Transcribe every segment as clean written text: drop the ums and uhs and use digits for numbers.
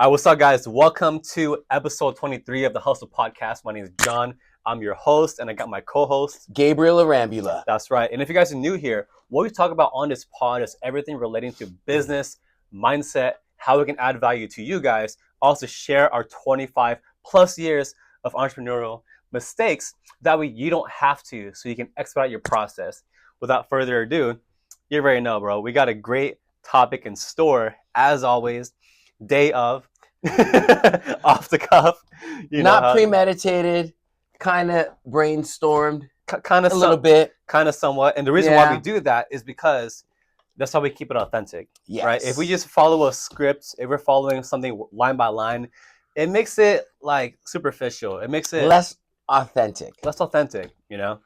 What's up, guys? Welcome to episode 23 of the Hustle Podcast. My name is John. I'm your host, and I got my co-host, Gabriel Arambula. That's right. And if you guys are new here, what we talk about on this pod is everything relating to business, mindset, how we can add value to you guys. Also share our 25 plus years of entrepreneurial mistakes. That way you don't have to, so you can expedite your process. Without further ado, you already know, bro. We got a great topic in store, as always. Day of, off the cuff. Not premeditated, kind of brainstormed. Kind of a little bit. Kind of somewhat. And the reason why we do that is because that's how we keep it authentic. Yes. Right? If we just follow a script, if we're following something line by line, it makes it like superficial. It makes it less authentic. Less authentic, you know?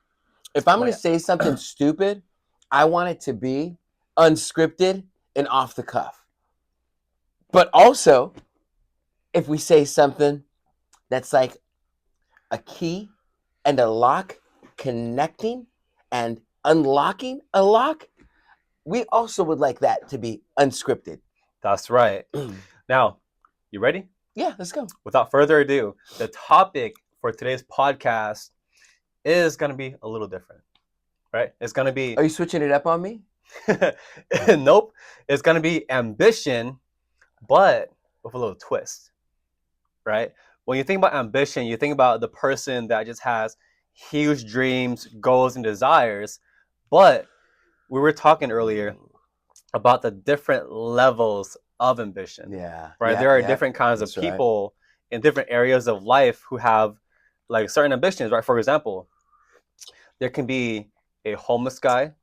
If I'm going to say something stupid, I want it to be unscripted and off the cuff. But also, if we say something that's like a key and a lock connecting and unlocking a lock, we also would like that to be unscripted. That's right. Now, you ready? Yeah, let's go. Without further ado, the topic for today's podcast is going to be a little different, right? It's going to be... Are you switching it up on me? Nope. It's going to be ambition, but with a little twist, right? When you think about ambition, you think about the person that just has huge dreams, goals, and desires. But we were talking earlier about the different levels of ambition. Yeah. Right? Yeah, there are different kinds of people in different areas of life who have like certain ambitions, right? For example, there can be a homeless guy.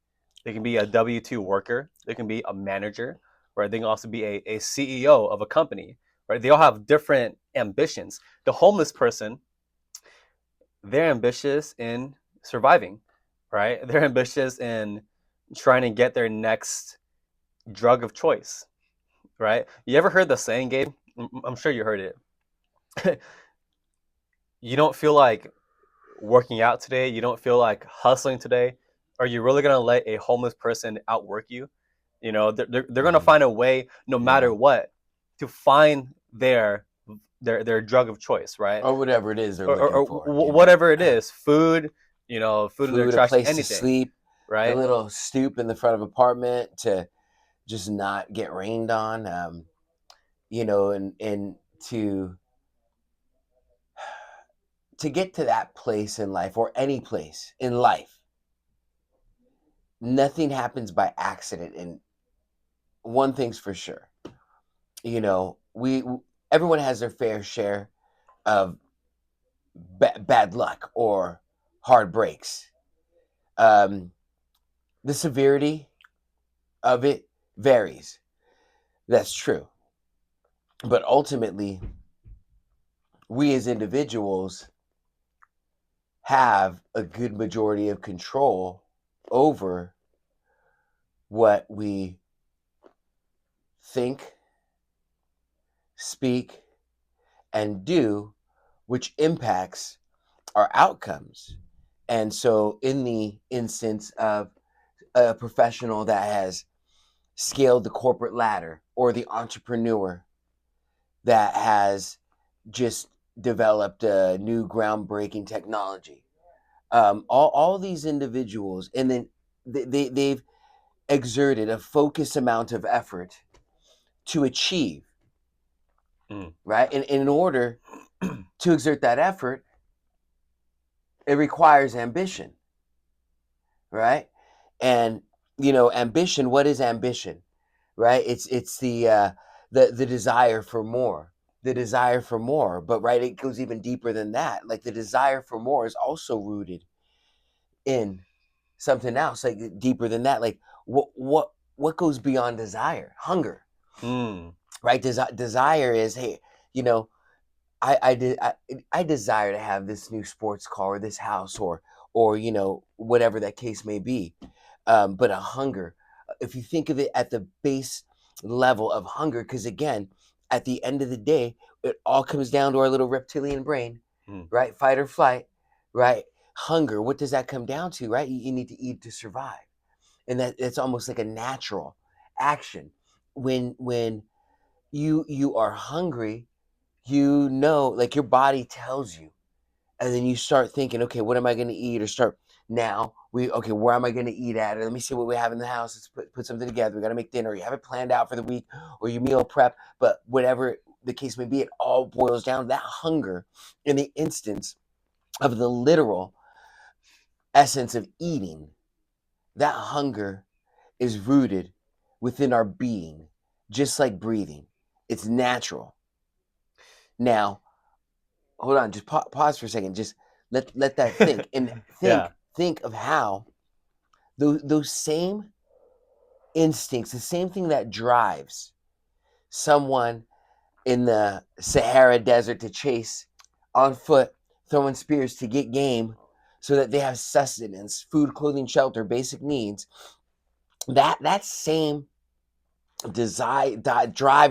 There can be a W-2 worker. There can be a manager. Right? They can also be a CEO of a company, right? They all have different ambitions. The homeless person, they're ambitious in surviving, right? They're ambitious in trying to get their next drug of choice, right? You ever heard the saying, Gabe? I'm sure you heard it. You don't feel like working out today. You don't feel like hustling today. Are you really going to let a homeless person outwork you? You know, they're going to find a way, no matter what, to find their drug of choice, right? Or whatever it is they're looking for. Whatever it is, food, food in their trash, a place anything, to sleep, right? A little stoop in the front of an apartment to just not get rained on, and to get to that place in life, or any place in life. Nothing happens by accident, and one thing's for sure, everyone has their fair share of bad luck or hard breaks. The severity of it varies. That's true. But ultimately, we as individuals have a good majority of control over what we think, speak, and do, which impacts our outcomes. And so in the instance of a professional that has scaled the corporate ladder, or the entrepreneur that has just developed a new groundbreaking technology, all these individuals, and then they've exerted a focused amount of effort to achieve, right? And in order to exert that effort, it requires ambition, right? And ambition. What is ambition, right? It's the desire for more, But right, it goes even deeper than that. Like the desire for more is also rooted in something else, like deeper than that. Like what goes beyond desire? Hunger. Right? Desire is, hey, I desire to have this new sports car, or this house, or whatever that case may be. But a hunger, if you think of it at the base level of hunger, because again, at the end of the day, it all comes down to our little reptilian brain, right? Fight or flight, right? Hunger, what does that come down to, right? You need to eat to survive. And it's almost like a natural action. When you are hungry, you know, like your body tells you, and then you start thinking, okay, what am I going to eat? Or start now. Okay, where am I going to eat at? Or let me see what we have in the house. Let's put something together. We got to make dinner. You have it planned out for the week, or you meal prep. But whatever the case may be, it all boils down to that hunger in the instance of the literal essence of eating. That hunger is rooted within our being, just like breathing. It's natural. Now, hold on, just pause for a second. Just let that think and Yeah. think of how those same instincts, the same thing that drives someone in the Sahara Desert to chase on foot, throwing spears to get game so that they have sustenance, food, clothing, shelter, basic needs. That same drive,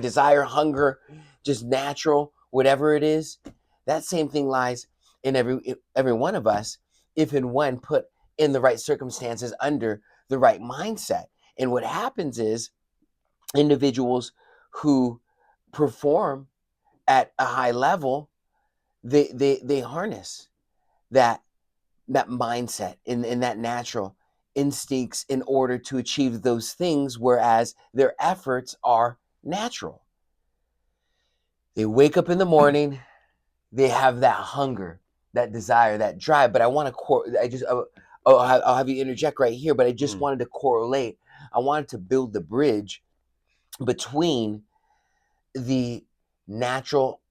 desire, hunger, just natural, whatever it is, that same thing lies in every one of us if and when put in the right circumstances under the right mindset. And what happens is individuals who perform at a high level, they harness that that mindset and that natural instincts in order to achieve those things, whereas their efforts are natural. They wake up in the morning, they have that hunger, that desire, that drive. But I want to, I'll have you interject right here, but I just Mm. wanted to correlate. I wanted to build the bridge between the natural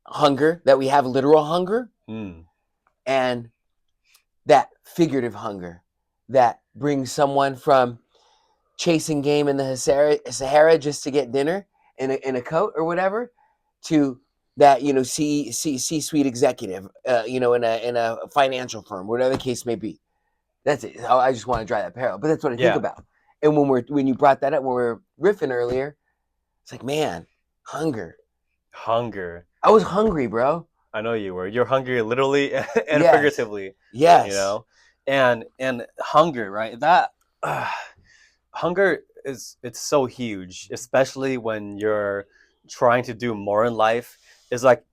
hunger that we have, literal hunger, Mm. and that figurative hunger that brings someone from chasing game in the Sahara just to get dinner in a coat or whatever, to that, you know, C-suite executive, you know, in a financial firm, whatever the case may be. That's it. I just want to draw that parallel, but that's what I think Yeah. about. And when you brought that up, when we were riffing earlier, it's like, man, hunger. Hunger. I was hungry, bro. I know you were. You're hungry literally and Yes, figuratively, you yes, know? And hunger, right? That hunger is it's so huge, especially when you're trying to do more in life. It's like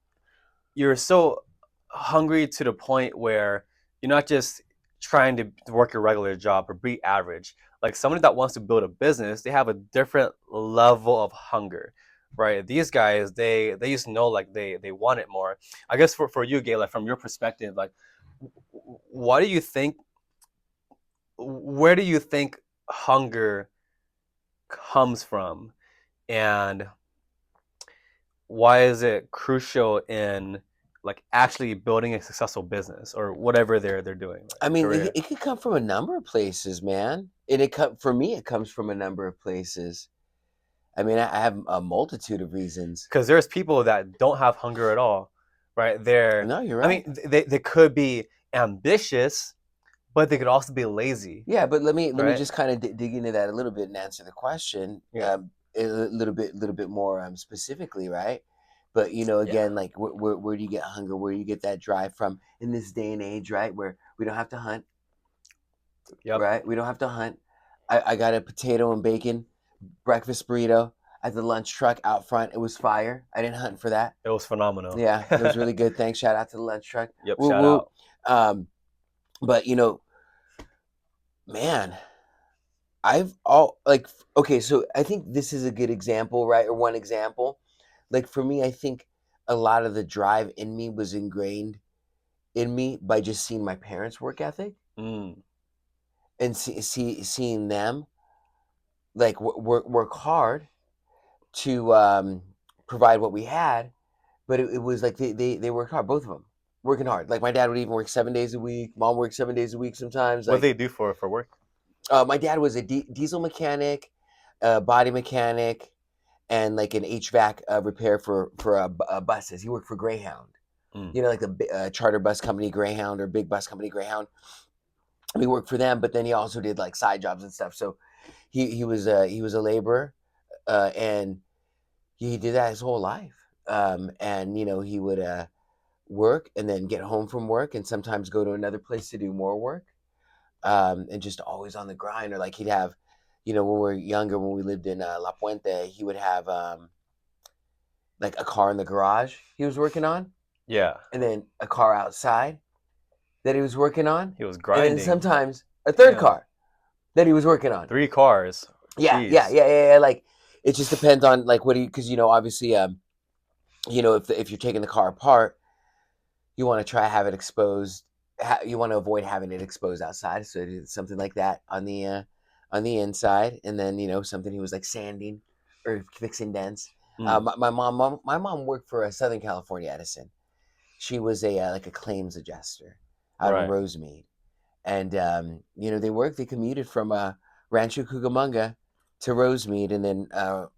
you're so hungry to the point where you're not just trying to work a regular job or be average. Like somebody that wants to build a business, they have a different level of hunger, right? These guys, they just know like they want it more. I guess for you, Gabe, like from your perspective, like what do you think? Where do you think hunger comes from, and why is it crucial in like actually building a successful business or whatever they're doing, like I mean, career? it could come from a number of places, man. And for me, it comes from a number of places. I mean, I have a multitude of reasons. Because there's people that don't have hunger at all, right? They're, No, you're I right. mean, they could be ambitious, but they could also be lazy, Yeah, but let me right? just kind of dig into that a little bit and answer the question Yeah, little bit more specifically, right? But you know, yeah, again, like where do you get hunger? Where do you get that drive from in this day and age, right? Where we don't have to hunt, yep. right? We don't have to hunt. I got a potato and bacon breakfast burrito at the lunch truck out front. It was fire. I didn't hunt for that. It was phenomenal. Yeah, it was really good. Thanks. Shout out to the lunch truck. Yep, Woo shout woo. out. But you know, man, I've all like okay, so I think this is a good example, right? Or one example. Like for me, I think a lot of the drive in me was ingrained in me by just seeing my parents' work ethic Mm, and seeing them like work hard to provide what we had, but it was like they worked hard, both of them working hard. Like my dad would even work 7 days a week. Mom worked 7 days a week sometimes. what Like they do for work? my dad was a diesel mechanic, body mechanic, and like an HVAC repair for buses. He worked for Greyhound. Mm, You know, like the charter bus company Greyhound or big bus company Greyhound. He worked for them, but then he also did like side jobs and stuff. So he was a laborer, and he did that his whole life. And you know, he would work and then get home from work and sometimes go to another place to do more work, and just always on the grind. Or like he'd have, you know, when we were younger, when we lived in La Puente, he would have like a car in the garage he was working on, Yeah. and then a car outside that he was working on, He was and then grinding. sometimes a third Damn. car that he was working on. 3 cars. Yeah, Jeez. yeah. Like it just depends on like what do you, because obviously if you're taking the car apart, you want to try have it exposed. You want to avoid having it exposed outside, so it's something like that on the inside, and then something he was like sanding or fixing dents. My mom worked for a Southern California Edison. She was a like a claims adjuster out in Right. Rosemead, and they commuted from Rancho Cucamonga to Rosemead, and then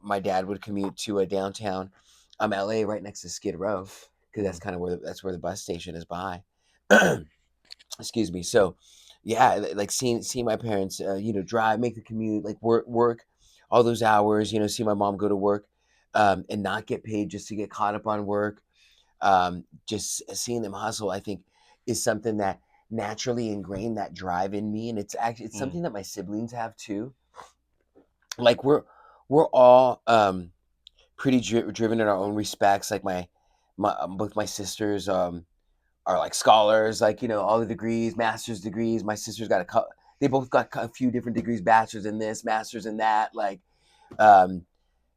my dad would commute to a downtown LA right next to Skid Row, because that's kind of where the bus station is by. Excuse me. So yeah, like seeing my parents drive, make the commute, like work all those hours, see my mom go to work and not get paid just to get caught up on work. Just seeing them hustle, I think, is something that naturally ingrained that drive in me, and it's something that my siblings have too. Like we're all pretty driven in our own respects. Like my both my sisters are like scholars, like all the degrees, master's degrees. My sister's got they both got a few different degrees, bachelor's in this, master's in that. Like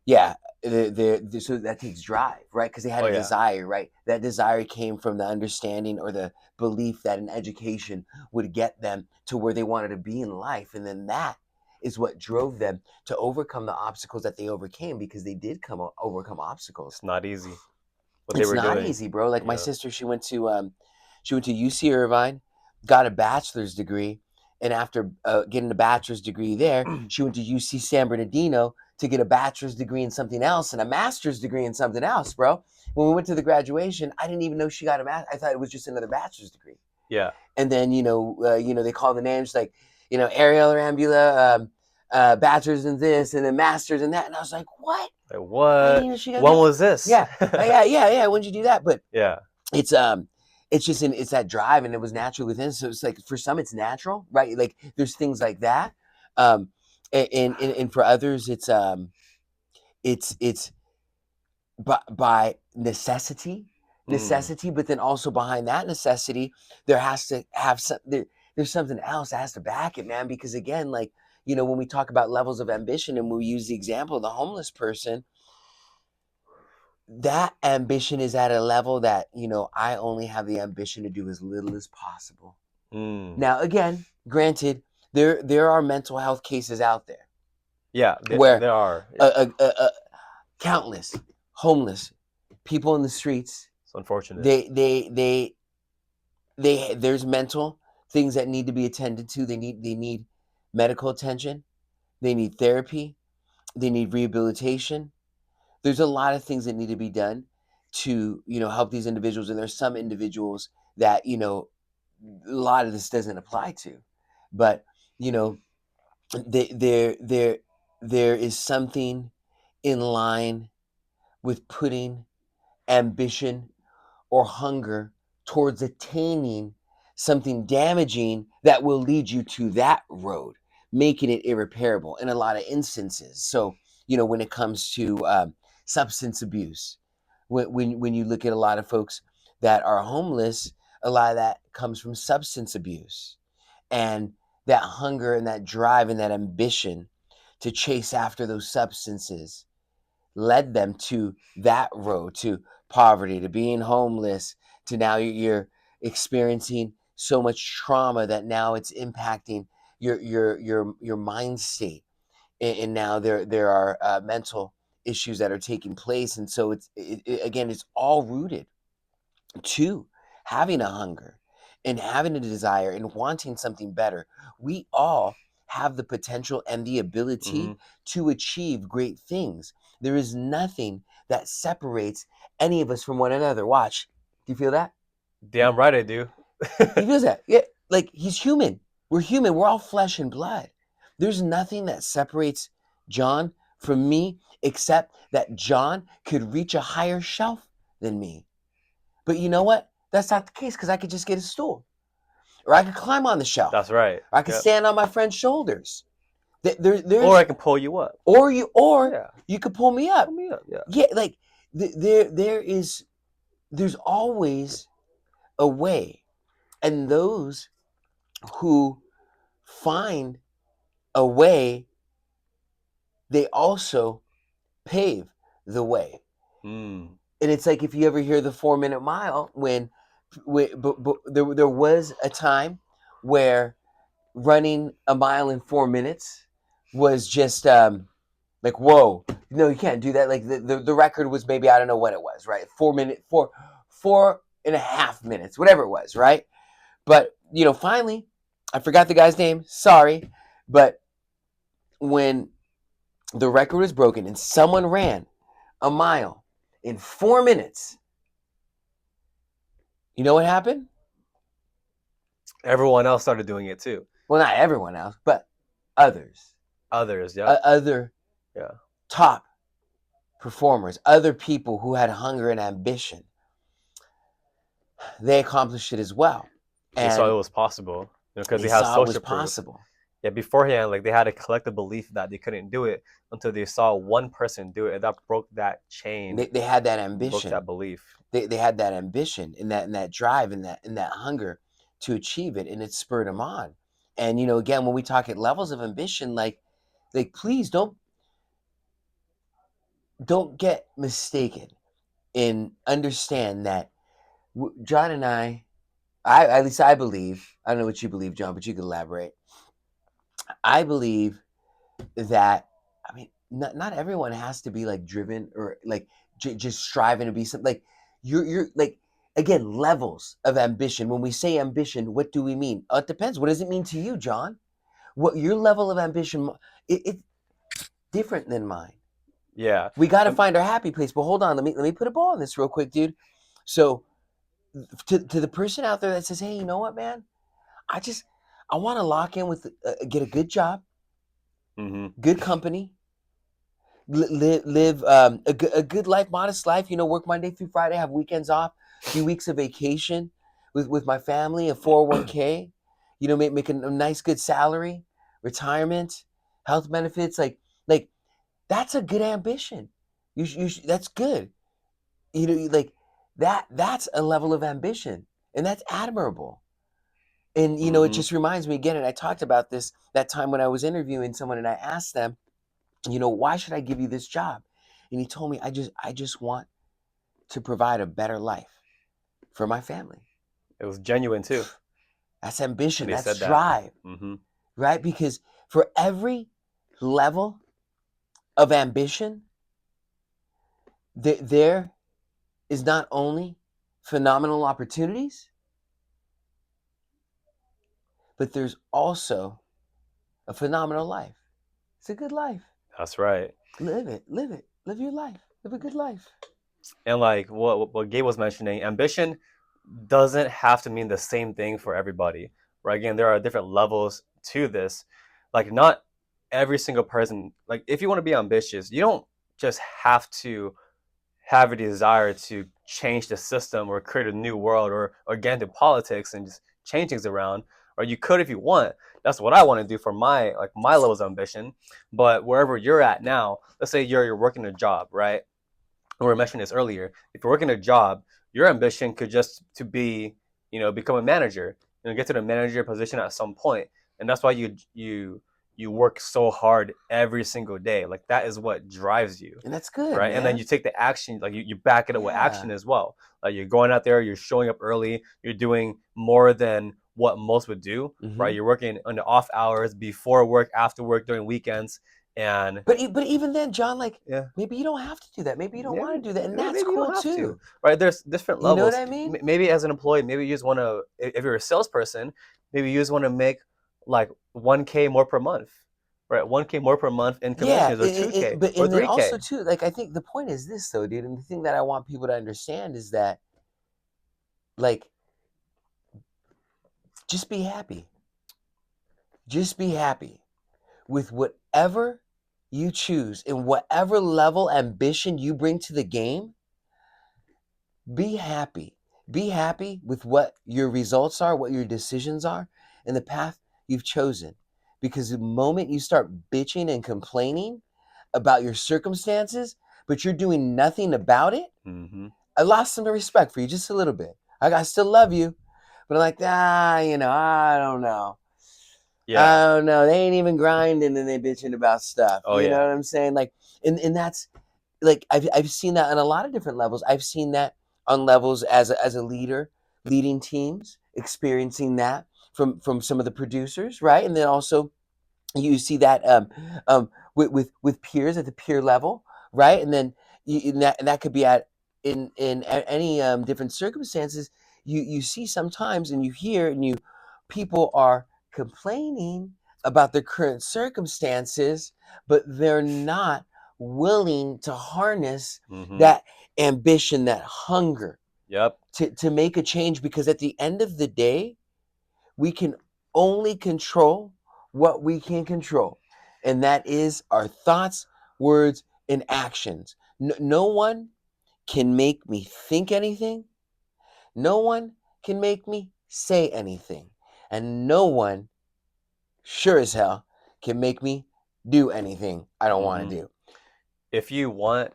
yeah, so that takes drive, right? Because they had a desire, right? That desire came from the understanding or the belief that an education would get them to where they wanted to be in life, and then that is what drove them to overcome the obstacles that they overcame, because they did overcome obstacles. It's not easy what they It's were not doing. easy, bro. Like my sister, she went to UC Irvine, got a bachelor's degree, and after getting a bachelor's degree there, she went to UC San Bernardino to get a bachelor's degree in something else and a master's degree in something else, bro. When we went to the graduation, I didn't even know she got a master. I thought it was just another bachelor's degree. Yeah. And then they call the names like Ariel Arambula, bachelor's in this and then master's in that, and I was like, what? Like what? I didn't know she got when was this? Yeah, yeah. When'd you do that? But yeah, it's just it's that drive, and it was natural within. So it's like for some it's natural, right? Like there's things like that, and for others it's by necessity, but then also behind that necessity there has to have there's something else that has to back it, man. Because again, like when we talk about levels of ambition, and we use the example of the homeless person, that ambition is at a level that I only have the ambition to do as little as possible. Now again, granted, there are mental health cases out there, where there are countless homeless people in the streets. It's unfortunate. There's mental things that need to be attended to. They need medical attention, they need therapy, they need rehabilitation. There's a lot of things that need to be done to help these individuals, and there's some individuals that a lot of this doesn't apply to, but there is something in line with putting ambition or hunger towards attaining something damaging that will lead you to that road, making it irreparable in a lot of instances. So when it comes to substance abuse, when you look at a lot of folks that are homeless, a lot of that comes from substance abuse, and that hunger and that drive and that ambition to chase after those substances led them to that road, to poverty, to being homeless, to now you're experiencing so much trauma that now it's impacting your mind state, and now there are mental issues that are taking place. And so again, it's all rooted to having a hunger and having a desire and wanting something better. We all have the potential and the ability to achieve great things. There is nothing that separates any of us from one another. Watch. Do you feel that? Damn right I do. He feels that. Yeah, like he's human. We're human. We're all flesh and blood. There's nothing that separates John from me except that John could reach a higher shelf than me. But you know what? That's not the case, because I could just get a stool, or I could climb on the shelf. That's right. Or I could stand on my friend's shoulders. Or I can pull you up. Or you could pull me up. Pull me up. Yeah. Yeah, like there's always a way, and those who find a way, they also pave the way. Mm. And it's like, if you ever hear the 4 minute mile, but there was a time where running a mile in 4 minutes was just like, whoa, no, you can't do that. Like the record was maybe, I don't know what it was, right? 4.5 minutes, whatever it was, right? But finally, I forgot the guy's name. Sorry, but when the record was broken and someone ran a mile in 4 minutes, you know what happened? Everyone else started doing it too. Well, not everyone else, but others. Others, yeah. Other Yeah. top performers, other people who had hunger and ambition, they accomplished it as well. They saw And it was possible, because they they had saw it was social proof. possible. Yeah, beforehand, like they had a collective belief that they couldn't do it until they saw one person do it, and that broke that chain, They had that broke ambition. that belief. They had that ambition and that drive and that hunger to achieve it, and it spurred them on. And again, when we talk at levels of ambition, like please don't get mistaken, and understand that John and I at least I believe, I don't know what you believe, John, but you can elaborate. I believe that, I mean, not everyone has to be like driven or like just striving to be something. Like you're like, again, levels of ambition. When we say ambition, what do we mean? It depends. What does it mean to you, John? What your level of ambition? It's different than mine. Yeah, we got to find our happy place. But hold on, let me put a ball on this real quick, dude. So to the person out there that says, hey, you know what, man, I want to lock in with get a good job, good company, live a good life, modest life. Work Monday through Friday, have weekends off, a few weeks of vacation with my family, a 401k. Make a nice good salary, retirement, health benefits. Like that's a good ambition. That's good. Like that's a level of ambition, and that's admirable. And it just reminds me again, and I talked about this that time when I was interviewing someone, and I asked them, why should I give you this job? And he told me, I just want to provide a better life for my family. It was genuine too. That's ambition. They That's said drive. that. Right? Because for every level of ambition, there is not only phenomenal opportunities, but there's also a phenomenal life. It's a good life. That's right. Live it. Live your life. Live a good life. And like what Gabe was mentioning, ambition doesn't have to mean the same thing for everybody, right? Again, there are different levels to this. Like not every single person, like if you want to be ambitious, you don't just have to have a desire to change the system or create a new world or get into politics and just change things around. Or you could if you want. That's what I want to do for my levels of ambition. But wherever you're at now, let's say you're working a job, right? We were mentioning this earlier. If you're working a job, your ambition could just to be, become a manager, get to the manager position at some point, and that's why you work so hard every single day. Like that is what drives you, and that's good, right? man. And then you take the action, like you back it up with action as well. Like you're going out there, you're showing up early, you're doing more than what most would do, right? You're working on the off hours, before work, after work, during weekends. And but even then, John, like maybe you don't have to do that. Maybe you don't want to do that, and that's cool too. Right? There's different levels. You know what I mean? Maybe as an employee, maybe you just want to. If you're a salesperson, maybe you just want to make like 1K more per month, right? 1K more per month in commissions, or 2K, but or and then 3K. also too, like I think the point is this though, dude, and the thing that I want people to understand is that, like, just be happy. Just be happy with whatever you choose and whatever level ambition you bring to the game. Be happy. Be happy with what your results are, what your decisions are, and the path you've chosen. Because the moment you start bitching and complaining about your circumstances, but you're doing nothing about it, Mm-hmm. I lost some respect for you just a little bit. I still love you, but I'm like, I don't know. Yeah. I don't know. They ain't even grinding and they bitching about stuff. Oh, You know yeah. what I'm saying? Like, and that's like I've seen that on a lot of different levels. I've seen that on levels as a leader, leading teams, experiencing that from some of the producers, right? And then also you see that with peers at the peer level, right? And then and that could be at in any different circumstances. You see sometimes and you hear and you people are complaining about their current circumstances, but they're not willing to harness Mm-hmm. that ambition, that hunger Yep. to make a change, because at the end of the day, we can only control what we can control, and that is our thoughts, words, and actions. No one can make me think anything. No one can make me say anything. And no one, sure as hell, can make me do anything I don't want Mm-hmm. to do. If you want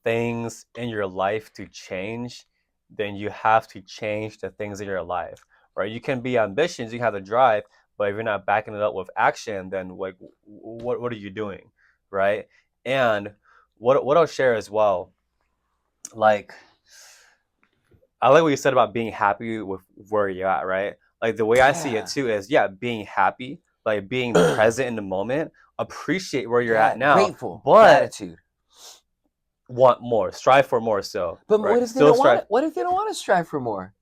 things in your life to change, then you have to change the things in your life, right? You can be ambitious, you have the drive, but if you're not backing it up with action, then like, what are you doing, right? And what I'll share as well, like, I like what you said about being happy with where you're at, right? Like the way I see it Yeah. too is, yeah, being happy, like being present in the moment, appreciate where you're Yeah, at now, grateful, but gratitude. want more, strive for more. So, But what right, if they still don't want strive. it? What if they don't want to strive for more?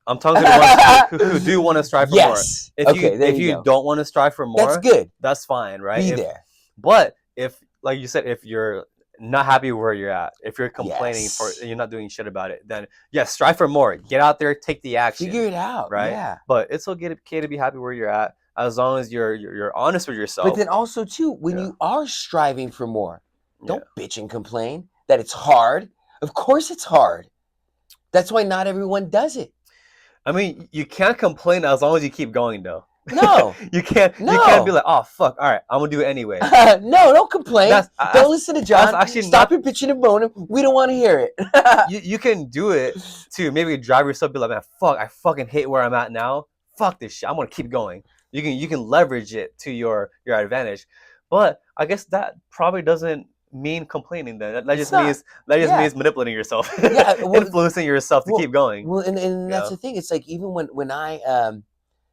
I'm talking to the ones who do want to strive for more. Yes. If Okay, there if you you go. don't want to strive for That's more, good. that's fine, right? Be If there. but if, like you said, if you're not happy where you're at, if you're complaining for Yes. and you're not doing shit about it, then yes, strive for more. Get out there, take the action, Figure it out. right? Yeah. But it's okay to be happy where you're at as long as you're honest with But yourself. then also too, when Yeah. you are striving for more, Yeah. don't bitch and complain that it's hard. Of course it's hard. That's why not everyone does it. I mean, you can't complain as long as you keep going, though. No. You can't be like, oh fuck, all right, I'm gonna do it anyway. No, don't complain. Don't listen to John. actually Stop not. your bitching and moaning. We don't want to hear it. You can do it to maybe drive yourself, be like, man, fuck, I fucking hate where I'm at now. Fuck this shit. I'm gonna keep going. You can leverage it to your advantage, but I guess that probably doesn't mean complaining. Then that It's just not. means means manipulating yourself, Yeah, well, influencing yourself to keep going. Well, and You that's know? the thing. It's like even when I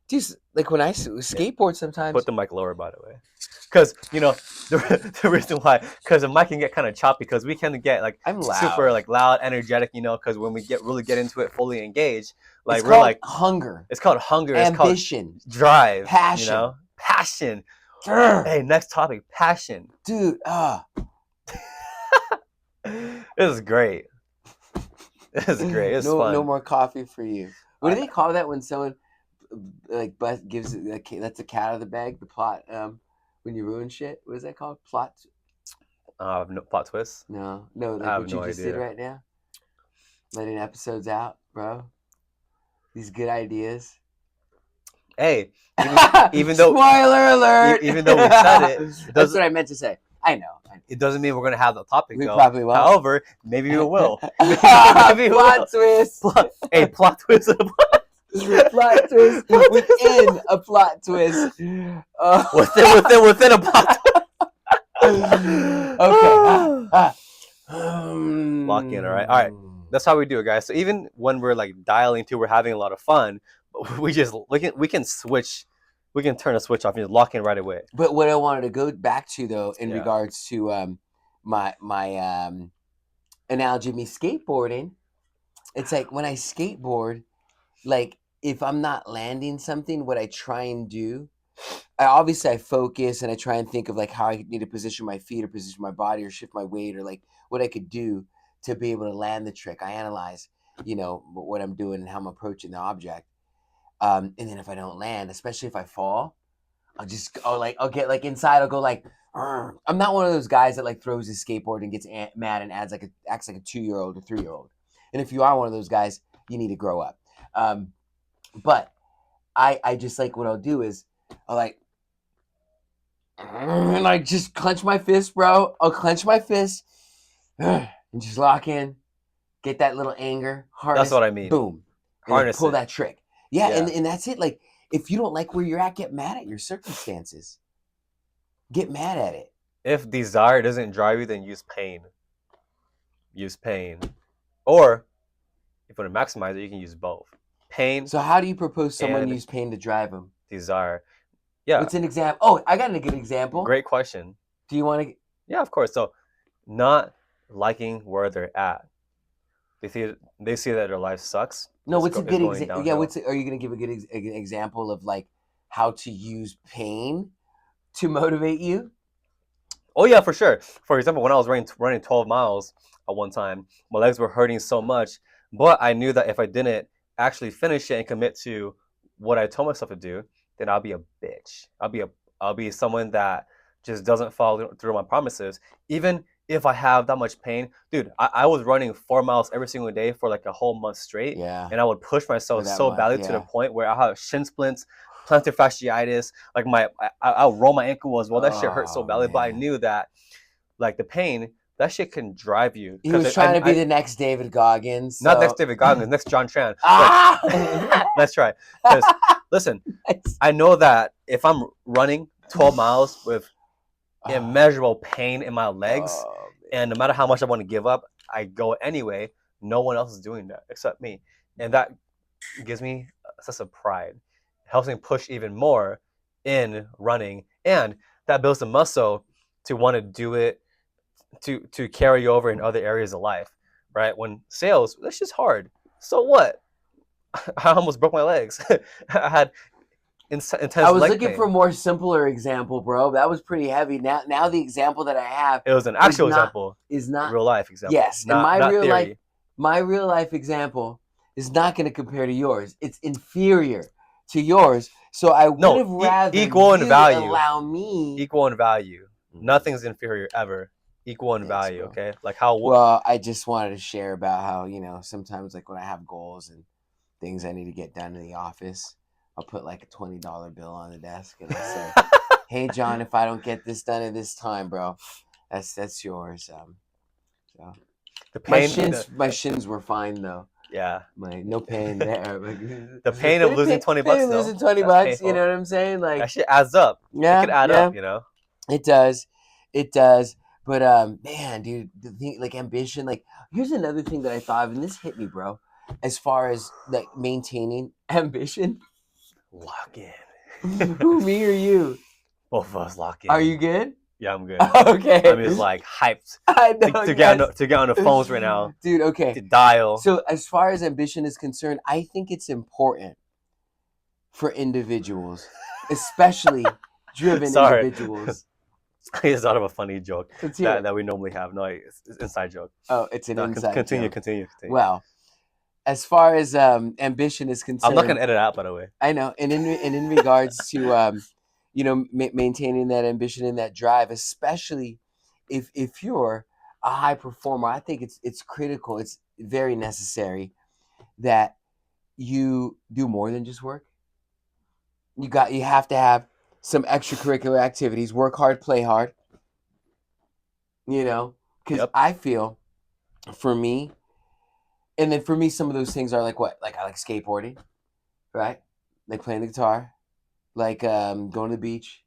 just like when I skateboard sometimes. Put the mic lower, by the way, because the reason why, because the mic can get kind of choppy, because we can get like I'm loud. super like loud, energetic, because when we really get into it, fully engaged, like It's we're called like hunger. it's called hunger, Ambition. it's called drive, Passion. Passion. Grr. Hey, next topic, passion. Dude, This is great. This is great. It's fun. No more coffee for you. What do they call that when someone like gives lets a cat out of the bag? The plot when you ruin shit. What is that called? Plot. No plot twist. No, like I have what you no just idea. did right now. Letting episodes out, bro. These good ideas. Hey, even though spoiler alert, even though we said it, that's what I meant to say. I know. It doesn't mean we're gonna have the topic. We though. probably won't. However, maybe we will. Maybe plot twist. Hey, plot twist. Plot twist within a plot twist. Within a plot twist. Okay. Lock in. All right. That's how we do it, guys. So even when we're like dialing to, we're having a lot of fun. We can switch. We can turn a switch off and just lock in right away. But what I wanted to go back to though, in regards to my analogy of me skateboarding, it's like when I skateboard, like if I'm not landing something, what I try and do, I focus and I try and think of like how I need to position my feet or position my body or shift my weight or like what I could do to be able to land the trick. I analyze, what I'm doing and how I'm approaching the object. And then if I don't land, especially if I fall, I'll get like inside. I'll go like, "Arr." I'm not one of those guys that like throws his skateboard and gets mad and acts like a 2-year-old or 3-year-old. And if you are one of those guys, you need to grow up. But I just like what I'll do is I'll like, and I just clench my fist, bro. I'll clench my fist and just lock in, get that little anger, harness. That's what I mean. Boom, and then Harness pull it. that trick. Yeah, Yeah. and that's it. Like, if you don't like where you're at, get mad at your circumstances. Get mad at it. If desire doesn't drive you, then use pain. Use pain. Or if you want to maximize it, you can use both. Pain, So how do you propose someone and use pain to drive them? desire. Yeah. What's an example? Oh, I got a good example. Great question. Do you want to? Yeah, of course. So, not liking where they're at. They see that their life sucks. No, what's a It's good going example? Yeah, downhill. are you going to give a good an example of like how to use pain to motivate you? Oh yeah, for sure. For example, when I was running 12 miles at one time, my legs were hurting so much, but I knew that if I didn't actually finish it and commit to what I told myself to do, then I'll be a bitch. I'll be someone that just doesn't follow through my promises, even if I have that much pain. Dude, I was running 4 miles every single day for like a whole month straight, Yeah. and I would push myself that so much, badly to the yeah. point where I have shin splints, plantar fasciitis. Like I'll roll my ankle as well. That shit hurt so Oh, badly, but I man. knew that like the pain, that shit can drive you. He was trying to be the next David Goggins. Not so- next David Goggins, next John Tran. Ah! Let's try. Because listen, Nice. I know that if I'm running 12 miles with Ah. immeasurable pain in my legs, Oh, man. and no matter how much I want to give up, I go anyway. No one else is doing that except me, and that gives me a sense of pride. It helps me push even more in running, and that builds the muscle to want to do it, to carry over in other areas of life, right? When sales, that's just hard. So what? I almost broke my legs. I had intense I was leg looking pain. for a more simpler example, bro. That was pretty heavy. Now the example that I have It was an actual example, is not real life example. Yes, not, and not my real life example is not going to compare to yours. It's inferior to yours. So I would have rather equal in you value. allow me Equal in value. Nothing's inferior ever. Equal in Thanks, value. bro. Okay, like how. Well, I just wanted to share about how sometimes like when I have goals and things I need to get done in the office, I'll put like a $20 bill on the desk and I'll say, "Hey, John, if I don't get this done at this time, bro, that's yours." So the pain, my shins were fine though. Yeah. No pain there. The pain of losing $20 though. Losing $20, painful. you know what I'm saying? Like that shit adds up. Yeah, it could add up, you know. It does. But man, dude, the thing like ambition. Like here's another thing that I thought of, and this hit me, bro. As far as like maintaining ambition. Lock in. Who, me or you? Both of us lock in. Are you good? Yeah, I'm good. Okay. I'm just like hyped I know, to get on the phones right now, dude. Okay. to dial. So as far as ambition is concerned, I think it's important for individuals, especially driven individuals. I just thought of a funny joke that we normally have. No, it's an inside joke. Oh, it's an inside continue, joke. Continue. Well, as far as ambition is concerned, I'm not gonna edit out, by the way. I know, and in regards to maintaining that ambition and that drive, especially if you're a high performer, I think it's critical. It's very necessary that you do more than just work. You have to have some extracurricular activities. Work hard, play hard. Because Yep. I feel, for me, and then for me, some of those things are like what? Like I like skateboarding, right? Like playing the guitar, like going to the beach,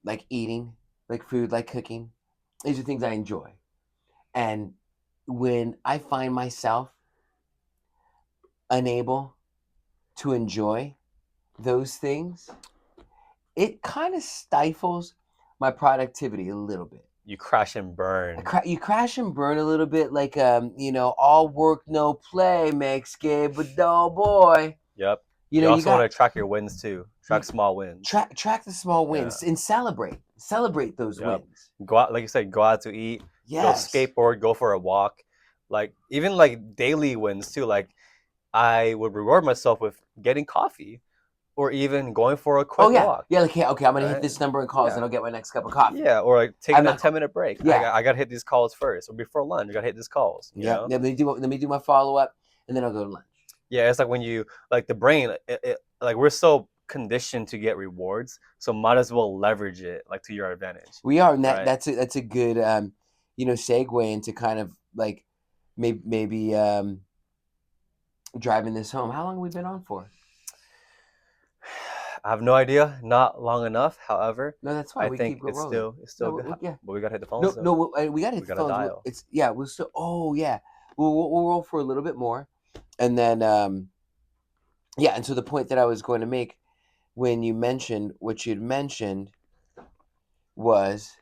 like eating, like food, like cooking. These are things I enjoy. And when I find myself unable to enjoy those things, it kind of stifles my productivity a little bit. You crash and burn. You crash and burn a little bit, like all work no play makes Gabe a dull boy. Yep. You also want to track your wins too. Track small wins. Track the small wins and celebrate those wins. Go out, like you said, go out to eat. Yes. Go skateboard. Go for a walk. Like even like daily wins too. Like I would reward myself with getting coffee, or even going for a quick walk. Yeah, like okay, I'm gonna hit this number of calls and I'll get my next cup of coffee. Yeah, or like taking a 10-minute break. Yeah, I gotta hit these calls first, or before lunch, I gotta hit these calls. You know? Let me do my follow up, and then I'll go to lunch. Yeah, it's like when you like the brain. Like we're so conditioned to get rewards, so might as well leverage it like to your advantage. We are, and that's a good segue into kind of like maybe driving this home. How long have we been on for? I have no idea. Not long enough. However, No, that's fine. I We think keep it's rolling. still No, good. yeah. But we gotta hit the phones No, though. no, we gotta hit We the gotta phones. dial. It's we'll still. Oh yeah, we'll roll for a little bit more, and then yeah. And so the point that I was going to make when you mentioned what you'd mentioned was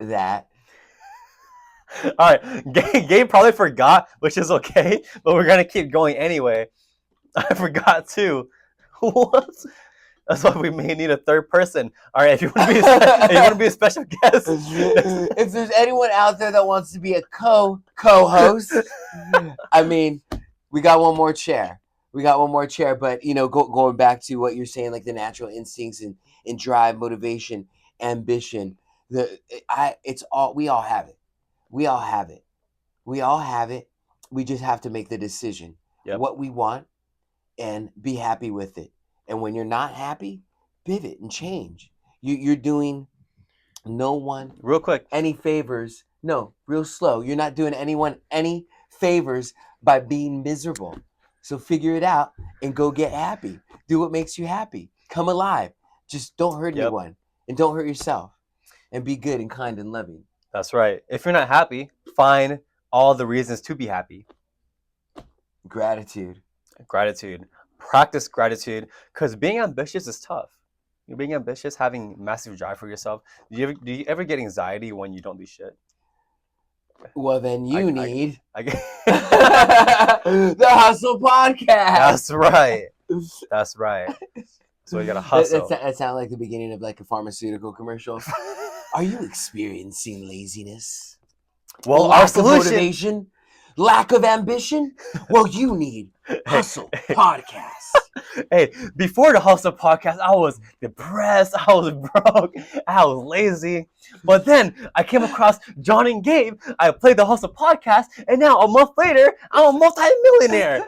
that All right, Gabe probably forgot, which is okay, but we're gonna keep going anyway. I forgot too. What? That's why we may need a third person. All right, if you want to be if you want to be a special guest, if there's anyone out there that wants to be a co-host, I mean, we got one more chair. But going back to what you're saying, like the natural instincts and drive, motivation, ambition. It's all we all have it. We all have it. We all have it. We just have to make the decision Yep. what we want and be happy with it. And when you're not happy, pivot and change. You're doing no one real quick. any favors. No, real slow. You're not doing anyone any favors by being miserable. So figure it out and go get happy. Do what makes you happy. Come alive. Just don't hurt Yep. anyone and don't hurt yourself. And be good and kind and loving. That's right. If you're not happy, find all the reasons to be happy. Gratitude. Practice gratitude, because being ambitious is tough. Being ambitious, having massive drive for yourself. Do you ever get anxiety when you don't do shit? Well, then you need the Hustle Podcast. That's right. So you gotta hustle. That sounds like the beginning of like a pharmaceutical commercial. Are you experiencing laziness? Well, lack our solution, of motivation, lack of ambition. Well, you need Hustle Podcast. Hey, before the Hustle Podcast, I was depressed, I was broke, I was lazy. But then I came across John and Gabe. I played the Hustle Podcast, and now a month later, I'm a multi-millionaire.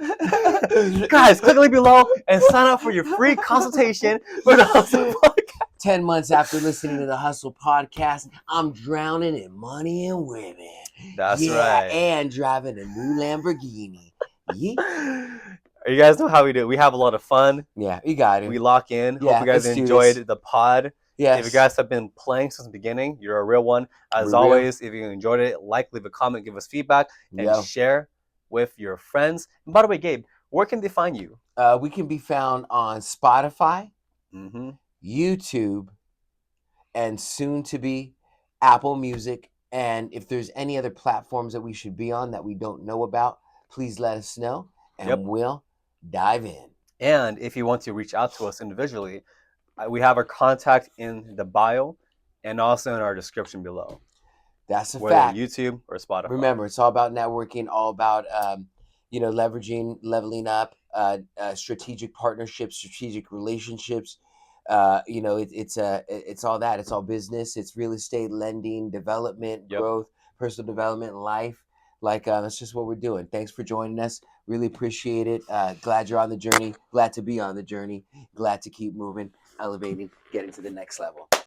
Guys, click the link below and sign up for your free consultation for the Hustle Podcast. 10 months after listening to the Hustle Podcast, I'm drowning in money and women. That's right. And driving a new Lamborghini. Yeah. You guys know how we do. We have a lot of fun. Yeah, you got it. We lock in. Yeah, hope you guys enjoyed the pod. Yes. If you guys have been playing since the beginning, you're a real one. As always, if you enjoyed it, leave a comment, give us feedback, and share with your friends. And by the way, Gabe, where can they find you? We can be found on Spotify, YouTube, and soon to be Apple Music. And if there's any other platforms that we should be on that we don't know about, please let us know, and we'll dive in. And if you want to reach out to us individually, we have our contact in the bio and also in our description below. That's a whether fact. YouTube or Spotify. Remember, it's all about networking, all about leveraging, leveling up, strategic partnerships, strategic relationships. It's all that. It's all business. It's real estate, lending, development, growth, personal development, life. That's just what we're doing. Thanks for joining us. Really appreciate it. Glad you're on the journey. Glad to be on the journey. Glad to keep moving, elevating, getting to the next level.